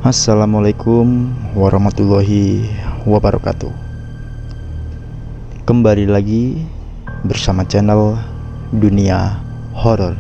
Assalamualaikum warahmatullahi wabarakatuh. Kembali lagi bersama channel Dunia Horor,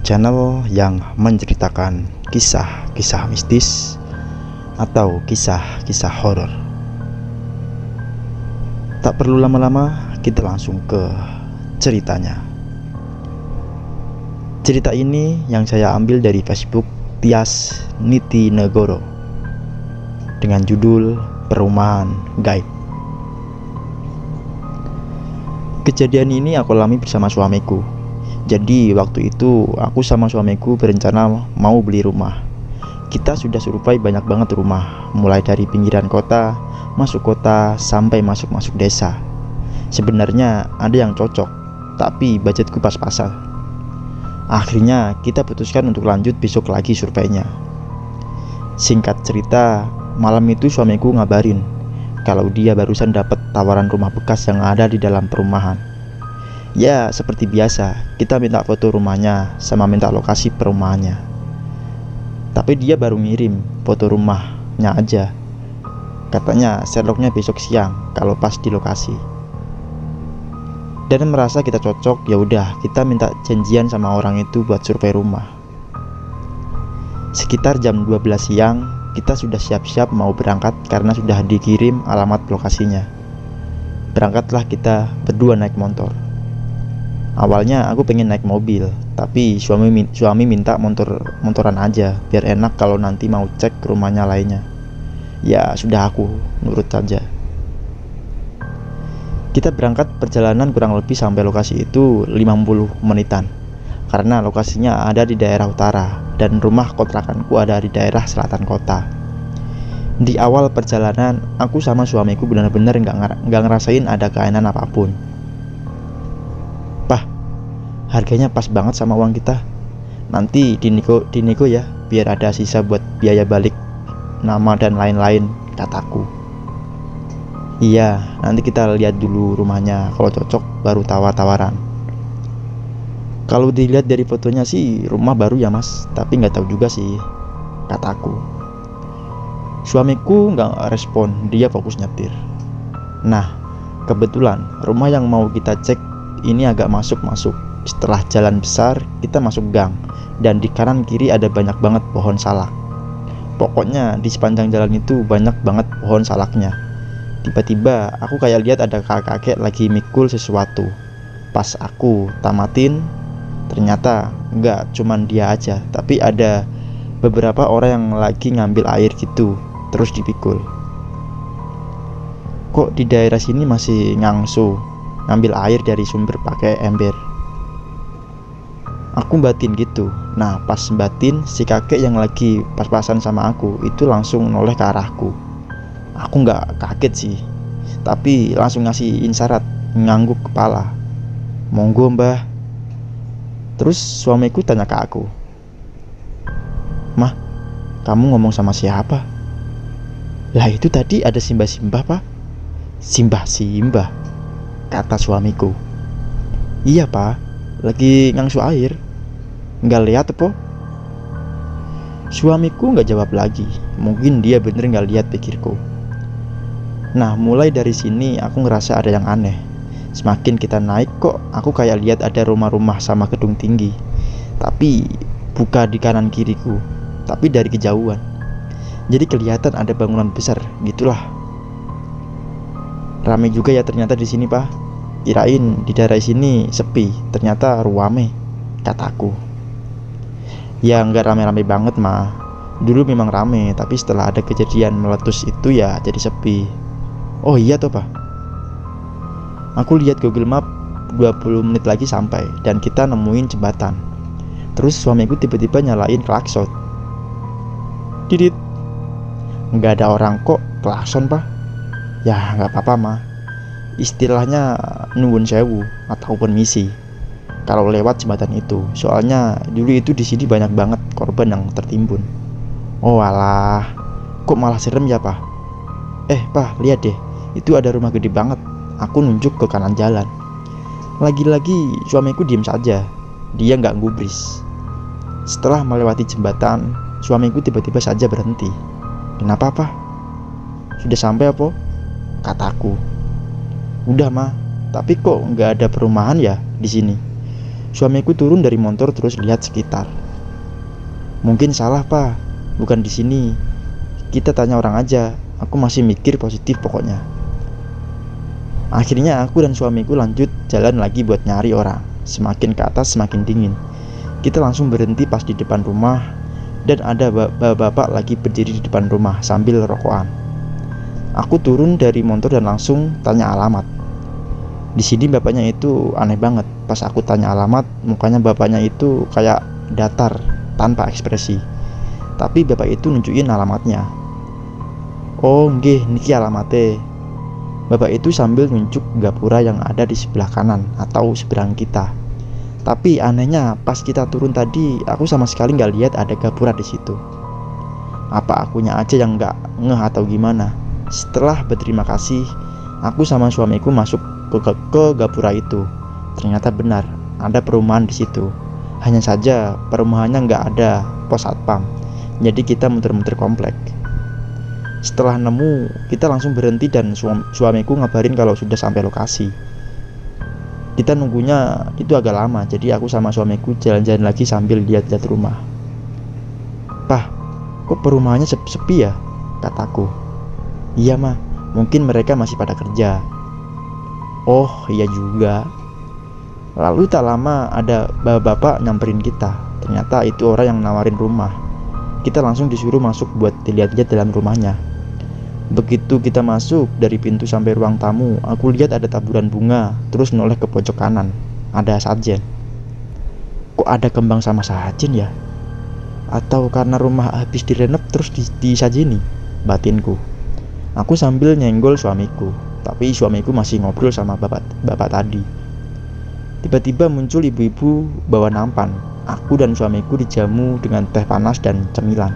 channel yang menceritakan kisah-kisah mistis atau kisah-kisah horor. Tak perlu lama-lama, kita langsung ke ceritanya. Cerita ini yang saya ambil dari Facebook Tias Niti Negoro dengan judul Perumahan Gaib. Kejadian ini aku alami bersama suamiku. Jadi waktu itu aku sama suamiku berencana mau beli rumah. Kita sudah survei banyak banget rumah, mulai dari pinggiran kota, masuk kota, sampai masuk desa. Sebenarnya ada yang cocok, tapi budgetku pas-pasan. Akhirnya kita putuskan untuk lanjut besok lagi surveinya. Singkat cerita, malam itu suamiku ngabarin kalau dia barusan dapat tawaran rumah bekas yang ada di dalam perumahan. Ya, seperti biasa, kita minta foto rumahnya sama minta lokasi perumahannya. Tapi dia baru ngirim foto rumahnya aja. Katanya Sherlocknya besok siang kalau pas di lokasi. Dan merasa kita cocok, ya udah kita minta janjian sama orang itu buat survei rumah. Sekitar jam 12 siang kita sudah siap-siap mau berangkat karena sudah dikirim alamat lokasinya. Berangkatlah kita berdua naik motor. Awalnya aku pengen naik mobil, tapi suami minta motoran aja biar enak kalau nanti mau cek ke rumahnya lainnya. Ya sudah, aku nurut saja. Kita berangkat perjalanan kurang lebih sampai lokasi itu 50 menitan. Karena lokasinya ada di daerah utara dan rumah kontrakanku ada di daerah selatan kota. Di awal perjalanan, aku sama suamiku benar-benar nggak ngerasain ada keanehan apapun. Pah, harganya pas banget sama uang kita. Nanti dinego ya, biar ada sisa buat biaya balik nama dan lain-lain, kataku. Iya, nanti kita lihat dulu rumahnya, kalau cocok baru tawar-tawaran. Kalau dilihat dari fotonya sih rumah baru ya mas, tapi nggak tahu juga sih, kataku. Suamiku nggak respon, dia fokus nyetir. Nah, kebetulan rumah yang mau kita cek ini agak masuk. Setelah jalan besar, kita masuk gang, dan di kanan kiri ada banyak banget pohon salak. Pokoknya di sepanjang jalan itu banyak banget pohon salaknya. Tiba-tiba aku kayak lihat ada kakek lagi mikul sesuatu. Pas aku tamatin, ternyata enggak cuman dia aja, tapi ada beberapa orang yang lagi ngambil air gitu, terus dipikul. Kok di daerah sini masih ngangsu ngambil air dari sumber pakai ember? Aku batin gitu. Nah, pas batin, si kakek yang lagi pas-pasan sama aku itu langsung noleh ke arahku. Aku nggak kaget sih, tapi langsung ngasih isyarat ngangguk kepala. Monggo mbah. Terus suamiku tanya ke aku, Mah, kamu ngomong sama siapa? Lah itu tadi ada simbah-simbah pak. Simbah, kata suamiku. Iya pak, lagi ngangsu air. Nggak lihat apa? Suamiku nggak jawab lagi. Mungkin dia bener nggak lihat, pikirku. Nah, mulai dari sini aku ngerasa ada yang aneh. Semakin kita naik kok aku kayak lihat ada rumah-rumah sama gedung tinggi. Tapi bukan di kanan kiriku, tapi dari kejauhan. Jadi kelihatan ada bangunan besar gitulah. Ramai juga ya ternyata di sini, Pak. Kirain di daerah sini sepi, ternyata ruame, kataku. Ya nggak rame-rame banget mah. Dulu memang rame, tapi setelah ada kejadian meletus itu ya jadi sepi. Oh iya toh pak. Aku lihat Google Map 20 menit lagi sampai, dan kita nemuin jembatan. Terus suamiku tiba-tiba nyalain klakson. Didit. Nggak ada orang kok klakson pak. Ya nggak apa-apa mah. Istilahnya nuwun sewu atau permisi kalau lewat jembatan itu. Soalnya dulu itu di sini banyak banget korban yang tertimbun. Oh alah, kok malah serem ya pak? Pak, lihat deh, itu ada rumah gede banget. Aku nunjuk ke kanan jalan. Lagi-lagi suamiku diem saja. Dia nggak gubris. Setelah melewati jembatan, suamiku tiba-tiba saja berhenti. "Kenapa, Pak? Sudah sampai apa?" kataku. "Udah, Ma. Tapi kok nggak ada perumahan ya di sini?" Suamiku turun dari motor terus lihat sekitar. "Mungkin salah, Pak. Bukan di sini. Kita tanya orang aja." Aku masih mikir positif pokoknya. Akhirnya aku dan suamiku lanjut jalan lagi buat nyari orang. Semakin ke atas semakin dingin. Kita langsung berhenti pas di depan rumah, dan ada bapak-bapak lagi berdiri di depan rumah sambil rokokan. Aku turun dari motor dan langsung tanya alamat. Di sini bapaknya itu aneh banget. Pas aku tanya alamat, mukanya bapaknya itu kayak datar, tanpa ekspresi. Tapi bapak itu nunjukin alamatnya. "Oh nggih, niki alamatnya." Bapak itu sambil nunjuk gapura yang ada di sebelah kanan atau seberang kita. Tapi anehnya pas kita turun tadi, aku sama sekali nggak lihat ada gapura di situ. Apa akunya aja yang nggak ngeh atau gimana? Setelah berterima kasih, aku sama suamiku masuk ke gapura itu. Ternyata benar, ada perumahan di situ. Hanya saja perumahannya nggak ada pos satpam. Jadi kita muter-muter komplek. Setelah nemu, kita langsung berhenti dan suamiku ngabarin kalau sudah sampai lokasi. Kita nunggunya itu agak lama, jadi aku sama suamiku jalan-jalan lagi sambil lihat-lihat rumah. "Pah, kok perumahannya sepi ya?" kataku. "Iya, Ma. Mungkin mereka masih pada kerja." "Oh, iya juga." Lalu tak lama ada bapak-bapak nyamperin kita. Ternyata itu orang yang nawarin rumah. Kita langsung disuruh masuk buat dilihat-lihat dalam rumahnya. Begitu kita masuk dari pintu sampai ruang tamu, aku lihat ada taburan bunga, terus noleh ke pojok kanan. Ada sajen. Kok ada kembang sama sajen ya? Atau karena rumah habis direnov terus disajeni? Batinku. Aku sambil nyenggol suamiku, tapi suamiku masih ngobrol sama bapak tadi. Tiba-tiba muncul ibu-ibu bawa nampan. Aku dan suamiku dijamu dengan teh panas dan cemilan.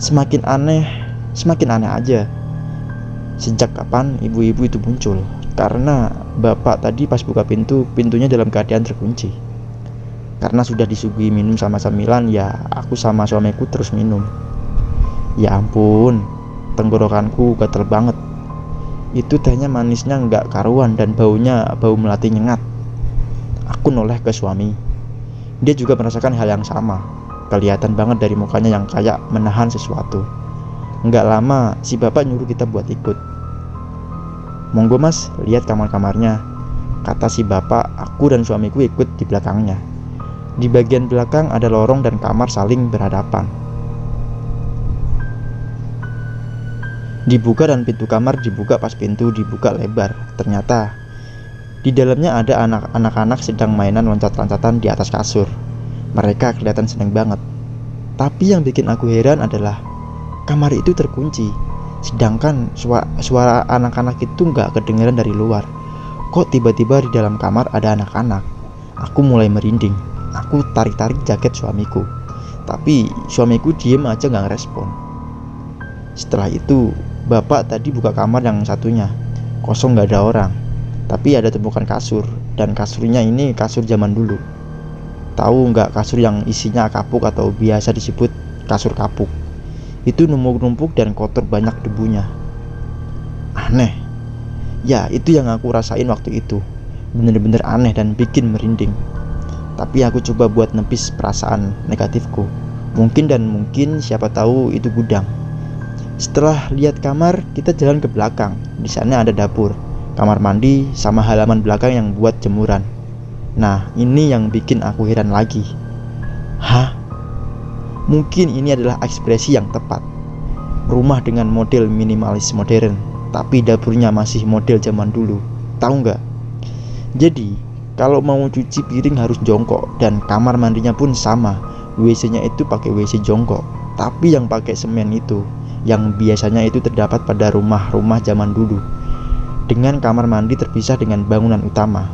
Semakin aneh aja. Sejak kapan ibu-ibu itu muncul? Karena bapak tadi pas buka pintunya dalam keadaan terkunci. Karena sudah disuguhi minum sama cemilan, ya aku sama suamiku terus minum. Ya ampun, tenggorokanku gatel banget. Itu tehnya manisnya nggak karuan dan baunya bau melati nyengat. Aku noleh ke suami. Dia juga merasakan hal yang sama. Kelihatan banget dari mukanya yang kayak menahan sesuatu. Nggak lama si bapak nyuruh kita buat ikut. "Monggo Mas, lihat kamar-kamarnya," kata si bapak. Aku dan suamiku ikut di belakangnya. Di bagian belakang ada lorong dan kamar saling berhadapan. Dibuka dan pintu kamar dibuka pas pintu dibuka lebar. Ternyata di dalamnya ada anak-anak sedang mainan loncat-loncatan di atas kasur. Mereka kelihatan seneng banget. Tapi yang bikin aku heran adalah kamar itu terkunci, sedangkan suara anak-anak itu nggak kedengeran dari luar. Kok tiba-tiba di dalam kamar ada anak-anak? Aku mulai merinding. Aku tarik-tarik jaket suamiku, tapi suamiku diem aja nggak ngerespon. Setelah itu, bapak tadi buka kamar yang satunya. Kosong, nggak ada orang. Tapi ada tumpukan kasur, dan kasurnya ini kasur zaman dulu. Tahu nggak kasur yang isinya kapuk atau biasa disebut kasur kapuk? Itu numpuk-numpuk dan kotor, banyak debunya. Aneh. Ya, itu yang aku rasain waktu itu. Bener-bener aneh dan bikin merinding. Tapi aku coba buat nepis perasaan negatifku. Mungkin siapa tahu itu gudang. Setelah lihat kamar, kita jalan ke belakang. Di sana ada dapur, kamar mandi, sama halaman belakang yang buat jemuran. Nah, ini yang bikin aku heran lagi. Hah? Mungkin ini adalah ekspresi yang tepat. Rumah dengan model minimalis modern, tapi dapurnya masih model zaman dulu. Tahu nggak? Jadi, kalau mau cuci piring harus jongkok, dan kamar mandinya pun sama. WC-nya itu pakai WC jongkok, tapi yang pakai semen itu, yang biasanya itu terdapat pada rumah-rumah zaman dulu. Dengan kamar mandi terpisah dengan bangunan utama.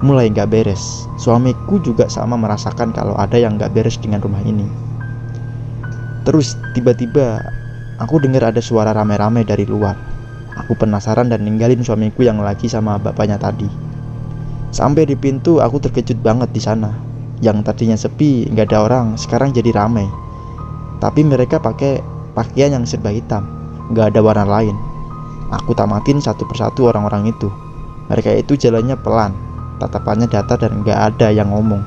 Mulai nggak beres. Suamiku juga sama merasakan kalau ada yang nggak beres dengan rumah ini. Terus tiba-tiba aku dengar ada suara rame-rame dari luar. Aku penasaran dan ninggalin suamiku yang lagi sama bapaknya tadi. Sampai di pintu aku terkejut banget di sana. Yang tadinya sepi, nggak ada orang, sekarang jadi ramai. Tapi mereka pakai pakaian yang serba hitam, gak ada warna lain. Aku tamatin satu persatu orang-orang itu. Mereka itu jalannya pelan, tatapannya datar dan gak ada yang ngomong.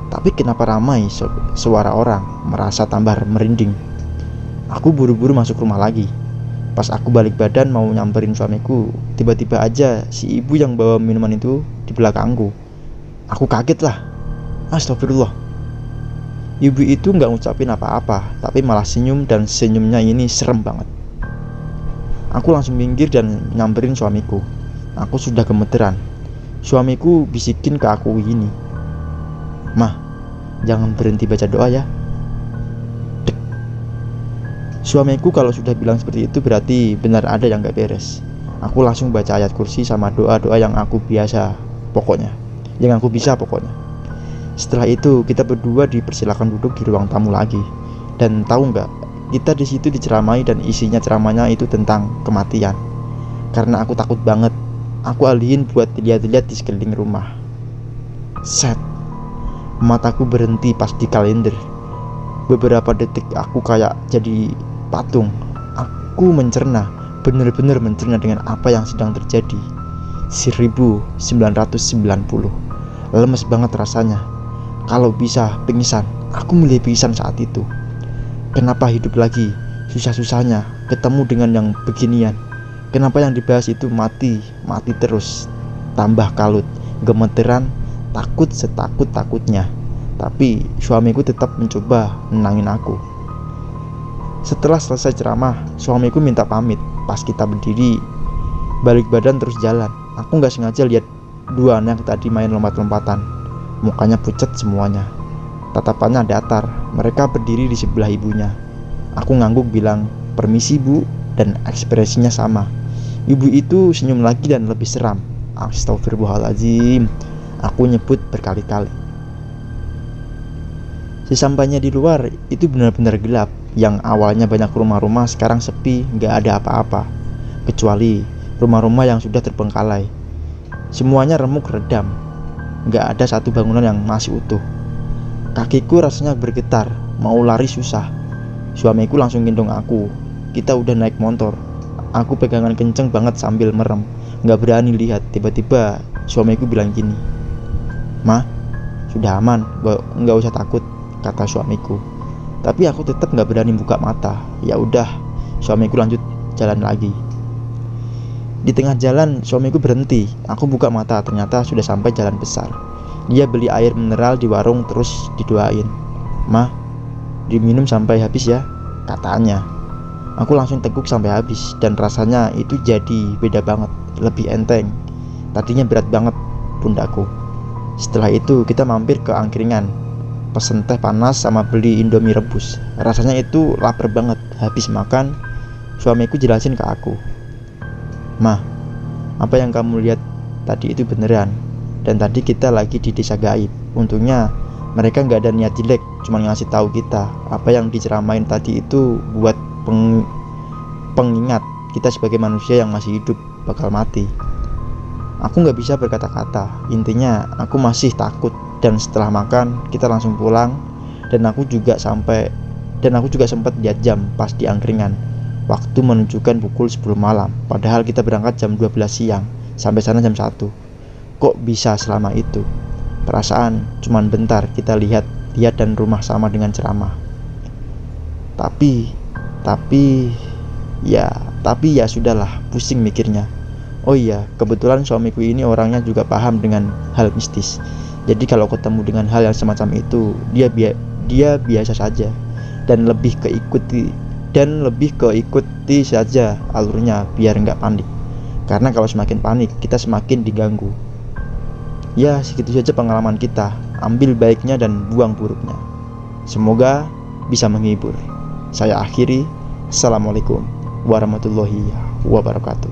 Tapi kenapa ramai suara orang, merasa tambah merinding. Aku buru-buru masuk rumah lagi. Pas aku balik badan mau nyamperin suamiku, tiba-tiba aja si ibu yang bawa minuman itu di belakangku. Aku kaget lah. Astagfirullah. Ibu itu gak ngucapin apa-apa, tapi malah senyum, dan senyumnya ini serem banget. Aku langsung minggir dan nyamperin suamiku. Aku sudah gemeteran. Suamiku bisikin ke aku gini, "Mah, jangan berhenti baca doa ya." Dek. Suamiku kalau sudah bilang seperti itu berarti benar ada yang gak beres. Aku langsung baca ayat kursi sama doa-doa yang aku bisa pokoknya. Setelah itu kita berdua dipersilakan duduk di ruang tamu lagi. Dan tahu nggak, kita di situ diceramai dan isinya ceramahnya itu tentang kematian. Karena aku takut banget, aku alihin buat dilihat-lihat di sekeliling rumah. Set, mataku berhenti pas di kalender. Beberapa detik aku kayak jadi patung. Aku mencerna, bener-bener mencerna dengan apa yang sedang terjadi. 1990. Lemes banget rasanya. Kalau bisa pingsan, aku milih pingsan saat itu. Kenapa hidup lagi? Susah-susahnya ketemu dengan yang beginian. Kenapa yang dibahas itu mati terus? Tambah kalut, gemeteran, takut setakut-takutnya. Tapi suamiku tetap mencoba nenangin aku. Setelah selesai ceramah, suamiku minta pamit. Pas kita berdiri, balik badan terus jalan. Aku gak sengaja lihat dua anak tadi main lompat-lompatan. Mukanya pucat semuanya, tatapannya datar. Mereka berdiri di sebelah ibunya. Aku ngangguk bilang, "Permisi bu," dan ekspresinya sama. Ibu itu senyum lagi dan lebih seram. Astagfirullahaladzim, aku nyebut berkali-kali. Sesampainya di luar, itu benar-benar gelap. Yang awalnya banyak rumah-rumah sekarang sepi, gak ada apa-apa, kecuali rumah-rumah yang sudah terbengkalai. Semuanya remuk redam. Gak ada satu bangunan yang masih utuh. Kakiku rasanya bergetar, mau lari susah. Suamiku langsung gendong aku. Kita udah naik motor. Aku pegangan kenceng banget sambil merem, gak berani lihat. Tiba-tiba suamiku bilang gini, "Ma, sudah aman, gak usah takut," kata suamiku. Tapi aku tetap gak berani buka mata. Ya udah, suamiku lanjut jalan lagi. Di tengah jalan suamiku berhenti. Aku buka mata, ternyata sudah sampai jalan besar. Dia beli air mineral di warung terus didoain. "Ma, diminum sampai habis ya," katanya. Aku langsung teguk sampai habis, dan rasanya itu jadi beda banget, lebih enteng. Tadinya berat banget pundakku. Setelah itu kita mampir ke angkringan, pesen teh panas sama beli indomie rebus. Rasanya itu lapar banget. Habis makan, suamiku jelasin ke aku, "Mah, apa yang kamu lihat tadi itu beneran. Dan tadi kita lagi di desa gaib. Untungnya mereka gak ada niat jelek, cuma ngasih tahu kita apa yang diceramain tadi itu buat pengingat kita sebagai manusia yang masih hidup bakal mati." Aku gak bisa berkata-kata. Intinya aku masih takut. Dan setelah makan kita langsung pulang. Dan aku juga sempat lihat jam pas di angkringan. Waktu menunjukkan pukul 10 malam. Padahal kita berangkat jam 12 siang. Sampai sana jam 1. Kok bisa selama itu? Perasaan cuman bentar kita lihat dan rumah sama dengan ceramah. Tapi ya sudahlah, pusing mikirnya. Oh iya, kebetulan suamiku ini orangnya juga paham dengan hal mistis. Jadi kalau ketemu dengan hal yang semacam itu, dia biasa saja dan lebih keikuti saja alurnya biar nggak panik. Karena kalau semakin panik, kita semakin diganggu. Ya, segitu saja pengalaman kita. Ambil baiknya dan buang buruknya. Semoga bisa menghibur. Saya akhiri. Assalamualaikum warahmatullahi wabarakatuh.